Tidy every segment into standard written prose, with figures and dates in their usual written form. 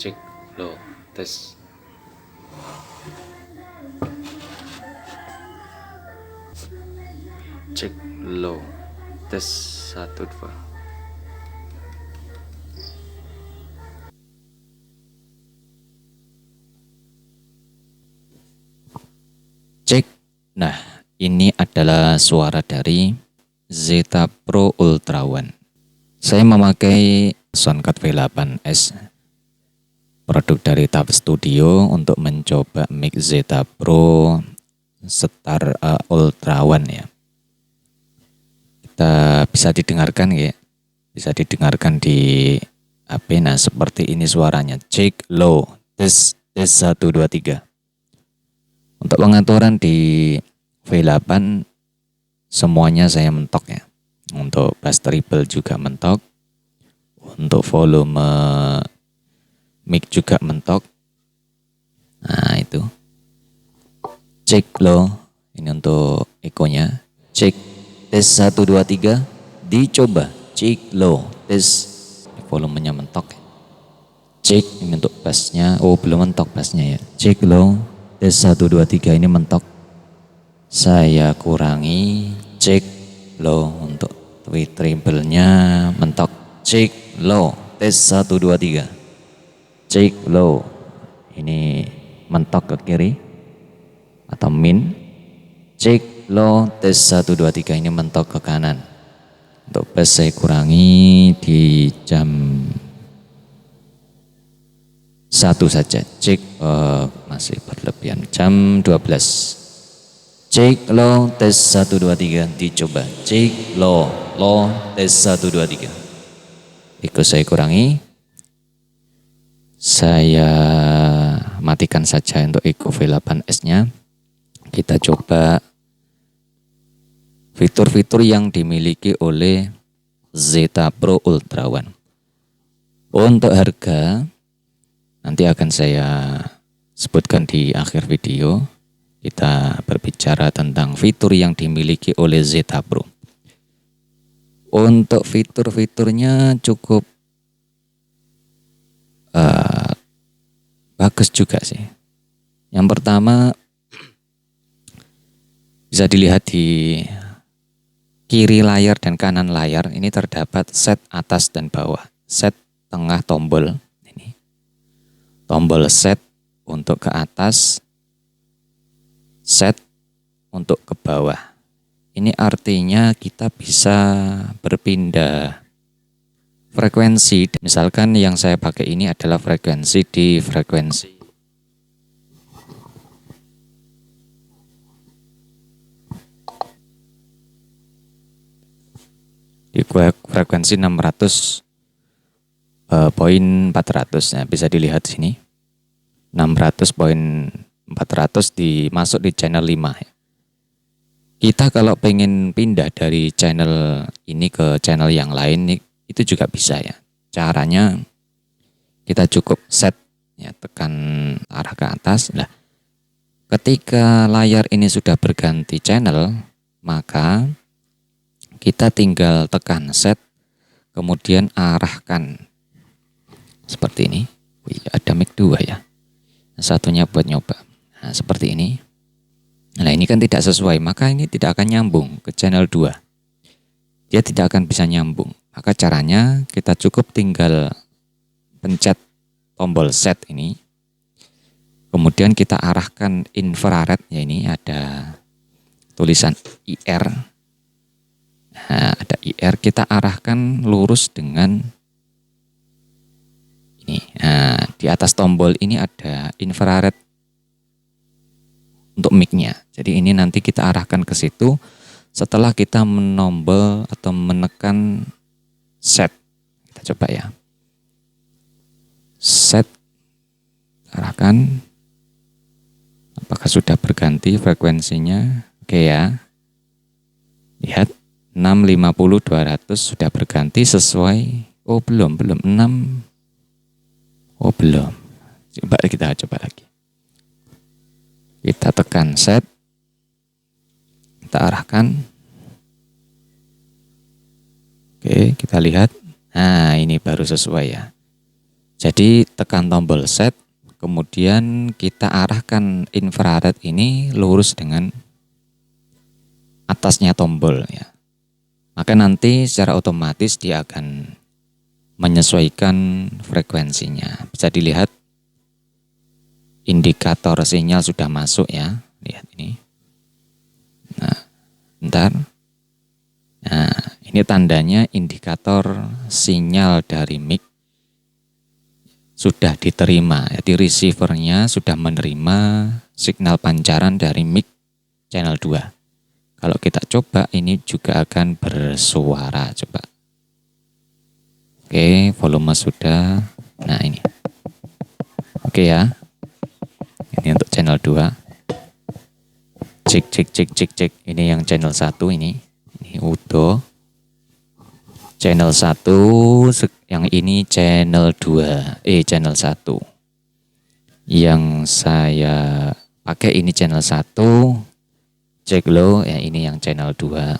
Cek low tes. Cek low tes 1 2. Cek. Nah, ini adalah suara dari Zeta Pro Ultra One. Saya memakai Soundcard V8S, produk dari Tab Studio, untuk mencoba mic Zeta Pro Star Ultra One ya. Kita bisa didengarkan ya, bisa didengarkan di HP. Nah, seperti ini suaranya. Cek low tes 1 2 3. Untuk pengaturan di V8 semuanya saya mentok ya. Untuk bass treble juga mentok. Untuk volume mic juga mentok. Nah, itu. Cek low. Ini untuk ekonya. Cek tes 1 2 3. Dicoba. Cek low tes. Volumenya mentok. Cek ini untuk bassnya. Oh, belum mentok bassnya ya. Cek low tes 1 2 3. Ini mentok. Saya kurangi. Cek low untuk treble-nya mentok. Cek low tes 1 2 3. Cek low. Ini mentok ke kiri atau min. Cek low tes 1 2 3. Ini mentok ke kanan. Untuk bass saya kurangi di jam 1 saja. Cek masih berlebihan. Jam 12. Cek low tes 1 2 3. Dicoba. Cek low tes 1 2 3. Ikut saya kurangi. Saya matikan saja untuk Eco V8S-nya. Kita coba fitur-fitur yang dimiliki oleh Zeta Pro Ultra One. Untuk harga nanti akan saya sebutkan di akhir video. Kita berbicara tentang fitur yang dimiliki oleh Zeta Pro. Untuk fitur-fiturnya cukup bagus juga sih. Yang pertama, bisa dilihat di kiri layar dan kanan layar. Ini terdapat set atas dan bawah. Set tengah tombol. Ini tombol set untuk ke atas, set untuk ke bawah. Ini artinya kita bisa berpindah frekuensi. Misalkan yang saya pakai ini adalah frekuensi di frekuensi 600 poin 400. Nah, bisa dilihat sini 600.400 dimasuk di channel 5 ya. Kita kalau pengen pindah dari channel ini ke channel yang lain itu juga bisa ya. Caranya kita cukup set ya, tekan arah ke atas. Nah, ketika layar ini sudah berganti channel, maka kita tinggal tekan set, kemudian arahkan seperti ini. Wih, ada mic 2 ya. Satunya buat nyoba. Nah, seperti ini. Nah, ini kan tidak sesuai, maka ini tidak akan nyambung ke channel 2. Dia tidak akan bisa nyambung. Maka caranya kita cukup tinggal pencet tombol set ini. Kemudian kita arahkan infrared, ya ini ada tulisan IR. Nah, ada IR, kita arahkan lurus dengan ini. Nah, di atas tombol ini ada infrared untuk mic-nya. Jadi ini nanti kita arahkan ke situ setelah kita menombol atau menekan set. Kita coba ya. Set, arahkan. Apakah sudah berganti frekuensinya? Oke ya. Lihat 650 200 sudah berganti sesuai. Oh, belum 6. Oh, belum. Kita coba lagi. Kita tekan set, kita arahkan. Oke, kita lihat. Nah, ini baru sesuai ya. Jadi tekan tombol set, kemudian kita arahkan infrared ini lurus dengan atasnya tombol ya. Maka nanti secara otomatis dia akan menyesuaikan frekuensinya. Bisa dilihat indikator sinyal sudah masuk ya. Lihat ini. Nah, bentar. Nah, ini tandanya indikator sinyal dari mic sudah diterima. Jadi receivernya sudah menerima signal pancaran dari mic channel 2. Kalau kita coba ini juga akan bersuara. Coba. Oke, volume sudah. Nah, ini. Oke ya. Ini untuk channel 2. Cek. Ini yang channel 1 ini. Ini utuh. Channel 1, yang ini channel 2. Channel 1. Yang saya pakai ini channel 1. Cek low, ya ini yang channel 2.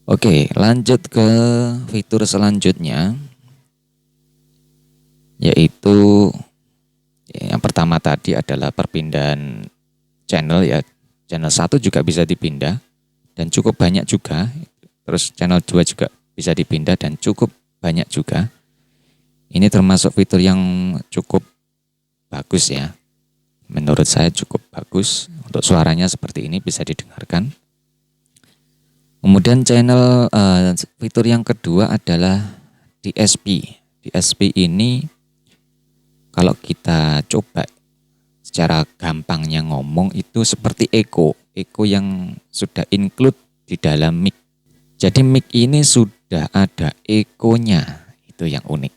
Oke, lanjut ke fitur selanjutnya. Yaitu yang pertama tadi adalah perpindahan channel ya. Channel 1 juga bisa dipindah dan cukup banyak juga. Terus channel 2 juga bisa dipindah dan cukup banyak juga. Ini termasuk fitur yang cukup bagus ya. Menurut saya cukup bagus. Untuk suaranya seperti ini bisa didengarkan. Kemudian fitur yang kedua adalah DSP. DSP ini kalau kita coba secara gampangnya ngomong itu seperti echo yang sudah include di dalam mic. Jadi mic ini sudah ada echo-nya, itu yang unik.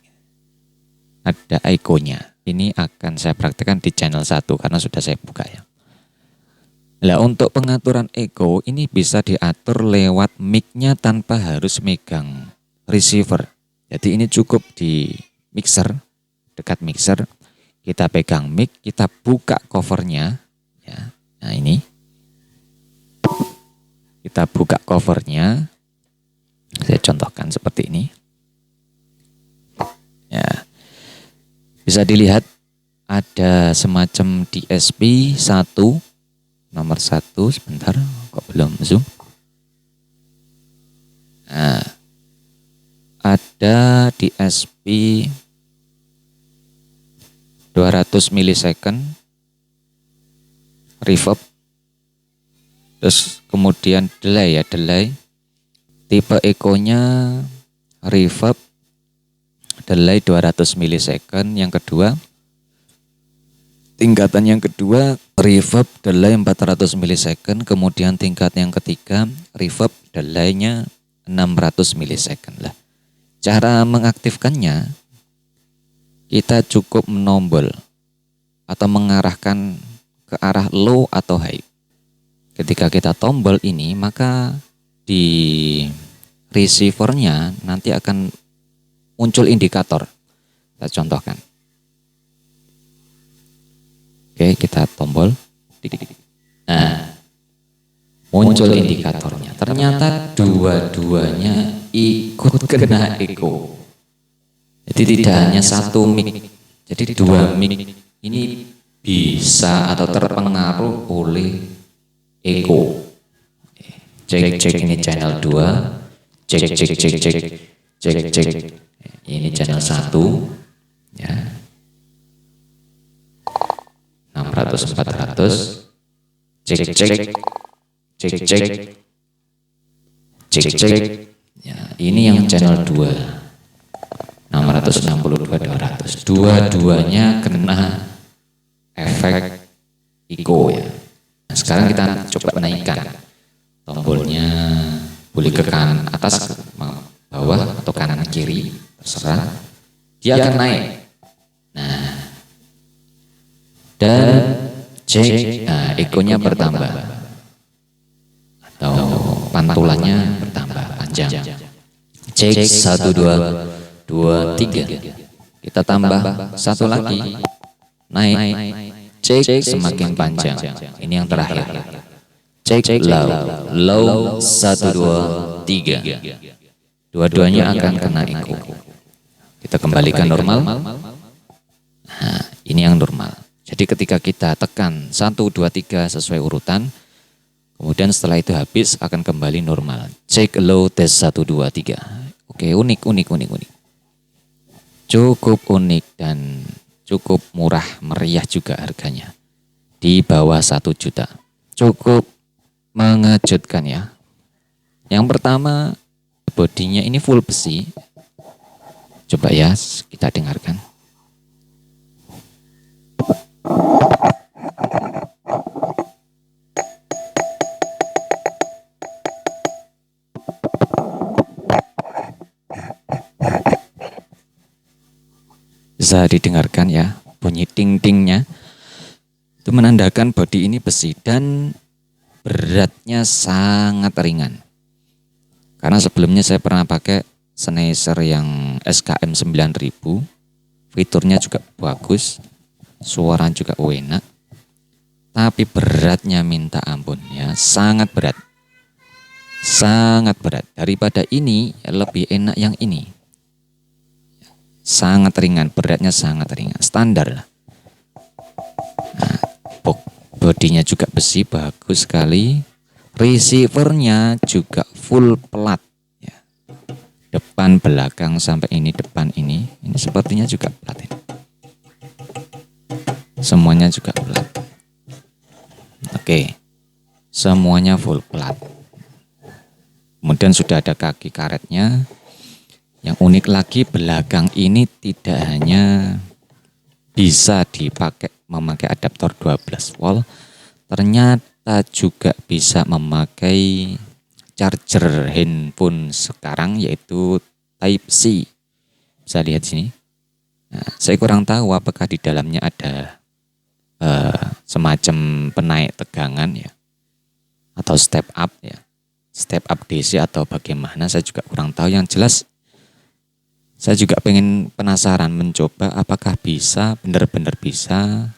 Ada echo-nya. Ini akan saya praktekkan di channel 1 karena sudah saya buka ya. Nah, untuk pengaturan echo ini bisa diatur lewat mic-nya tanpa harus megang receiver. Jadi ini cukup di mixer. Dekat mixer, kita pegang mic, kita buka covernya, ya. Nah ini, kita buka covernya, saya contohkan seperti ini, ya. Bisa dilihat ada semacam DSP 1, nomor 1, sebentar, kok belum zoom. Nah, ada DSP 200 milisecond reverb, terus kemudian delay ya, tipe echo-nya reverb delay 200 milisecond. Yang kedua, tingkatan yang kedua reverb delay 400 milisecond. Kemudian tingkat yang ketiga reverb delay-nya 600 milisecond lah. Cara mengaktifkannya, kita cukup menombol atau mengarahkan ke arah low atau high. Ketika kita tombol ini, maka di receivernya nanti akan muncul indikator. Kita contohkan. Oke, kita tombol. Nah, muncul indikatornya. Ternyata dua-duanya ikut kena echo. Jadi tidak hanya satu mic, jadi dua mic ini bisa atau terpengaruh oleh echo. Cek ini channel 2, cek ini channel 1 ya. 600 400 cek ya, ini yang channel 2 662 200. Dua-duanya kena efek echo ya. Nah, sekarang kita coba naikkan tombolnya, boleh ke kanan atas, ke bawah atau kanan kiri, terserah. Dia akan naik. Nah, dan cek, nah echo-nya bertambah atau pantulannya bertambah panjang. Cek 1 2 3. Kita tambah satu lagi, naik. Cek semakin panjang. Ini yang terakhir. Cek low 1 2 3. Dua-duanya akan kena echo. Kita kembalikan normal. Nah, ini yang normal. Jadi ketika kita tekan 1 2 3 sesuai urutan, kemudian setelah itu habis akan kembali normal. Cek low tes 1 2 3. Oke, unik. Cukup unik dan cukup murah meriah juga harganya. Di bawah 1 juta. Cukup mengejutkan ya. Yang pertama, bodinya ini full besi. Coba ya kita dengarkan. Bisa didengarkan ya, bunyi ting-tingnya. Itu menandakan bodi ini besi dan beratnya sangat ringan. Karena sebelumnya saya pernah pakai Sennheiser yang SKM 9000. Fiturnya juga bagus, suara juga enak. Tapi beratnya minta ampun ya, sangat berat. Sangat berat. Daripada ini lebih enak yang ini. Sangat ringan, beratnya sangat ringan, standar lah. Nah, bodinya juga besi, bagus sekali. Receivernya juga full plat ya. Depan belakang sampai ini depan ini sepertinya juga plat ini. Semuanya juga plat. Oke, semuanya full plat. Kemudian sudah ada kaki karetnya. Yang unik lagi, belakang ini tidak hanya bisa dipakai memakai adaptor 12 volt, ternyata juga bisa memakai charger handphone sekarang yaitu Type C. Bisa lihat sini. Nah, saya kurang tahu apakah di dalamnya ada semacam penaik tegangan ya, atau step up ya, step up DC atau bagaimana, saya juga kurang tahu. Yang jelas saya juga pengen penasaran mencoba apakah bisa, benar-benar bisa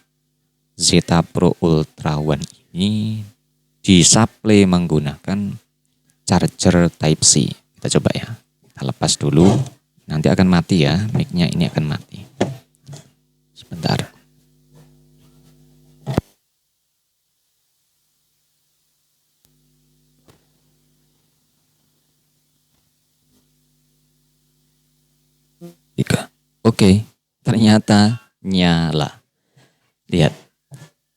Zeta Pro Ultra One ini disuplai menggunakan charger Type C. Kita coba ya, kita lepas dulu, nanti akan mati ya, mic-nya ini akan mati. Sebentar. Oke, ternyata nyala. Lihat,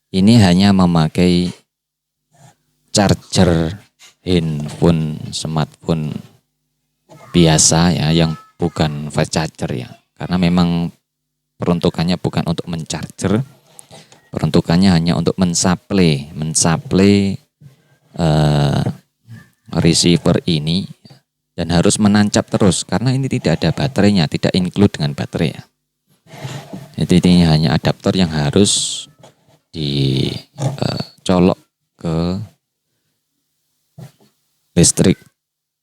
ini hanya memakai charger handphone, smartphone biasa ya, yang bukan fast charger ya. Karena memang peruntukannya bukan untuk mencharger, peruntukannya hanya untuk mensuplai receiver ini dan harus menancap terus karena ini tidak ada baterainya, tidak include dengan baterai ya. Jadi ini hanya adaptor yang harus dicolok ke listrik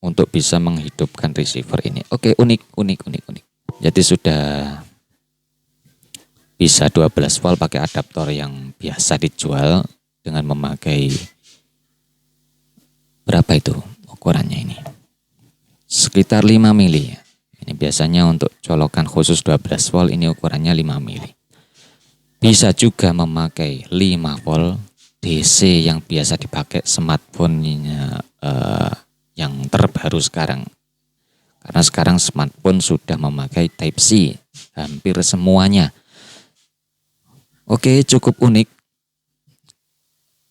untuk bisa menghidupkan receiver ini. Oke, unik. Jadi sudah bisa 12 volt pakai adaptor yang biasa dijual dengan memakai berapa itu ukurannya ini? Sekitar 5 mili. Ini biasanya untuk colokan khusus 12 volt ini ukurannya 5 mili. Bisa juga memakai 5 volt DC yang biasa dipakai smartphone-nya yang terbaru sekarang. Karena sekarang smartphone sudah memakai Type C hampir semuanya. Oke, cukup unik.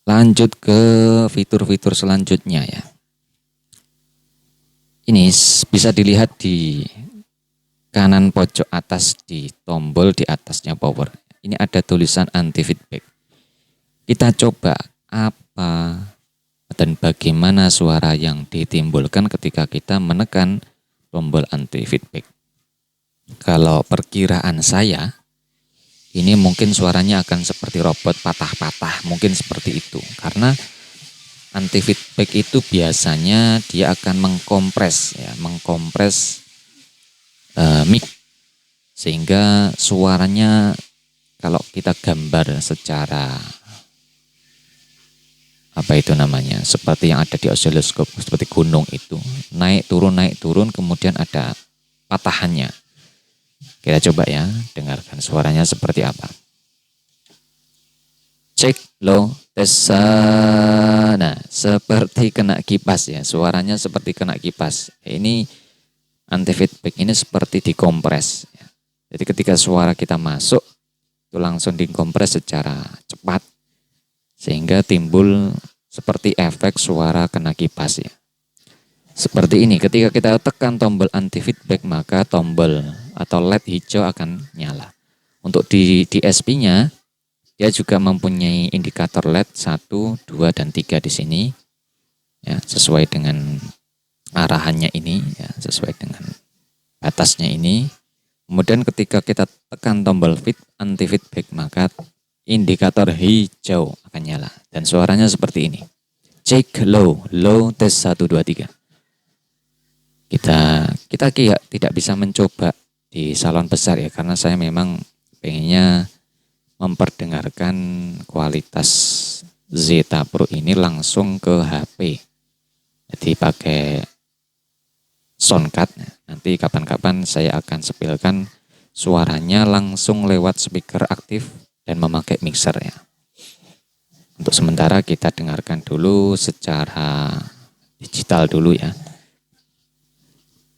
Lanjut ke fitur-fitur selanjutnya ya. Ini bisa dilihat di kanan pojok atas di tombol di atasnya power. Ini ada tulisan anti feedback. Kita coba apa dan bagaimana suara yang ditimbulkan ketika kita menekan tombol anti feedback. Kalau perkiraan saya, ini mungkin suaranya akan seperti robot patah-patah, mungkin seperti itu. Karena anti feedback itu biasanya dia akan mengkompres mic sehingga suaranya kalau kita gambar secara seperti yang ada di osiloskop, seperti gunung itu naik turun kemudian ada patahannya. Kita coba ya, dengarkan suaranya seperti apa. Cek low tes. Nah, seperti kena kipas ya, suaranya seperti kena kipas. Ini anti feedback ini seperti dikompres ya. Jadi ketika suara kita masuk itu langsung dikompres secara cepat sehingga timbul seperti efek suara kena kipas ya. Seperti ini, ketika kita tekan tombol anti feedback maka tombol atau LED hijau akan nyala. Untuk di DSP-nya dia juga mempunyai indikator LED 1, 2, dan 3 di sini. Ya, sesuai dengan arahannya ini, ya, sesuai dengan batasnya ini. Kemudian ketika kita tekan tombol anti feedback maka indikator hijau akan nyala dan suaranya seperti ini. Check low tes 1 2 3. Kita tidak bisa mencoba di salon besar ya, karena saya memang pengennya memperdengarkan kualitas Zeta Pro ini langsung ke HP. Jadi pakai soundcard. Nanti kapan-kapan saya akan sepilkan suaranya langsung lewat speaker aktif dan memakai mixer ya. Untuk sementara kita dengarkan dulu secara digital dulu ya.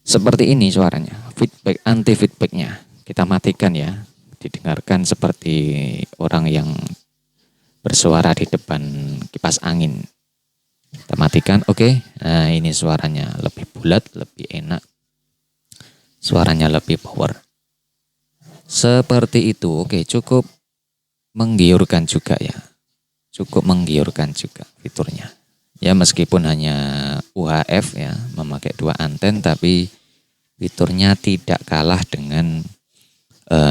Seperti ini suaranya, feedback anti feedbacknya. Kita matikan ya, didengarkan seperti orang yang bersuara di depan kipas angin. Kita matikan, oke. Nah ini suaranya lebih bulat, lebih enak. Suaranya lebih power. Seperti itu, oke, cukup menggiurkan juga ya. Cukup menggiurkan juga fiturnya. Ya meskipun hanya UHF ya, memakai 2 anten, tapi fiturnya tidak kalah dengan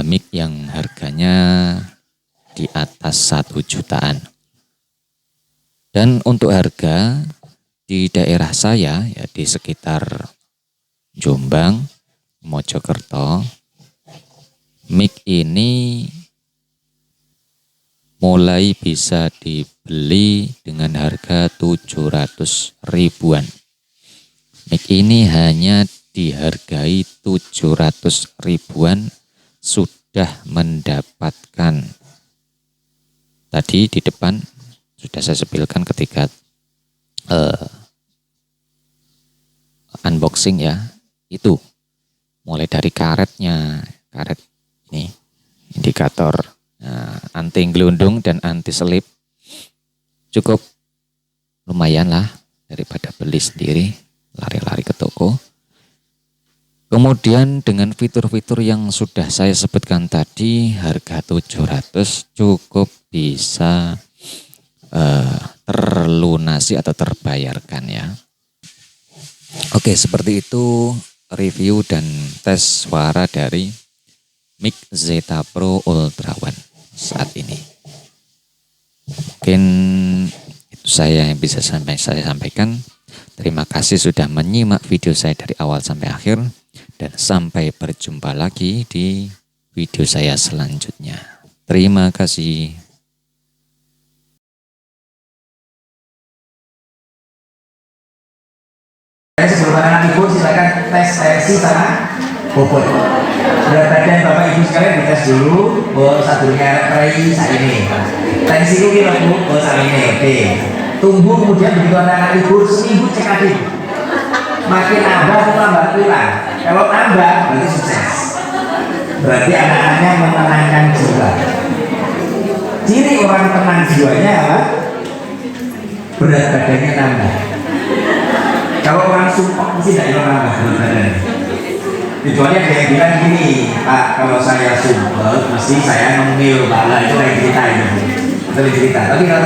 mic yang harganya di atas 1 jutaan. Dan untuk harga di daerah saya ya di sekitar Jombang, Mojokerto, mic ini mulai bisa dibeli dengan harga 700 ribuan. Mic ini hanya dihargai 700 ribuan sudah mendapatkan. Tadi di depan sudah saya sepilkan ketika unboxing ya, itu mulai dari karetnya, karet ini indikator anti gelundung dan anti selip, cukup lumayan lah daripada beli sendiri lari-lari ke toko. Kemudian dengan fitur-fitur yang sudah saya sebutkan tadi, harga 700 cukup bisa terlunasi atau terbayarkan ya. Oke, seperti itu review dan tes suara dari mic Zeta Pro Ultra One saat ini. Mungkin itu saya yang bisa saya sampaikan. Terima kasih sudah menyimak video saya dari awal sampai akhir. Dan sampai berjumpa lagi di video saya selanjutnya. Terima kasih. Sebelum anak ibu silakan tes tensi sama bobot. Berat badan bapak ibu sekalian dites dulu. Oh satunya rei saat ini. Tensi itu kira bu, oh saat ini. Oke. Tunggu kemudian begitu anak ibu seminggu cek lagi. Makin nambah tambah kurang. Kalau nambah berarti sukses. Berarti anak-anaknya menenangkan jiwa. Ciri orang tenang jiwanya apa? Berat badannya nambah. Kalau orang sumpah mesti tidak nambah berat badan. Kecuali ada yang bilang gini, Pak, kalau saya sumpah mesti saya ngemil, Pak. Lah itu lain cerita itu. Itu lain cerita. Tapi kalau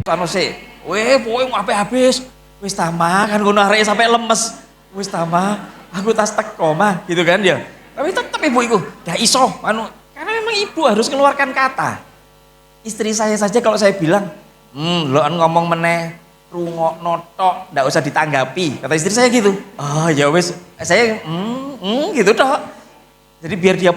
anu sih, pokoknya mau habis, wis tama kan ngono arek sampai lemes, wis tama, aku tas teko mah, gitu kan ya. Tapi tetap ibu itu, gak iso, anu, karena memang ibu harus keluarkan kata. Istri saya saja kalau saya bilang, lo ngomong meneh, rungokno tok, ndak usah ditanggapi. Kata istri saya gitu. Oh ya wis, saya gitu tok. Jadi biar dia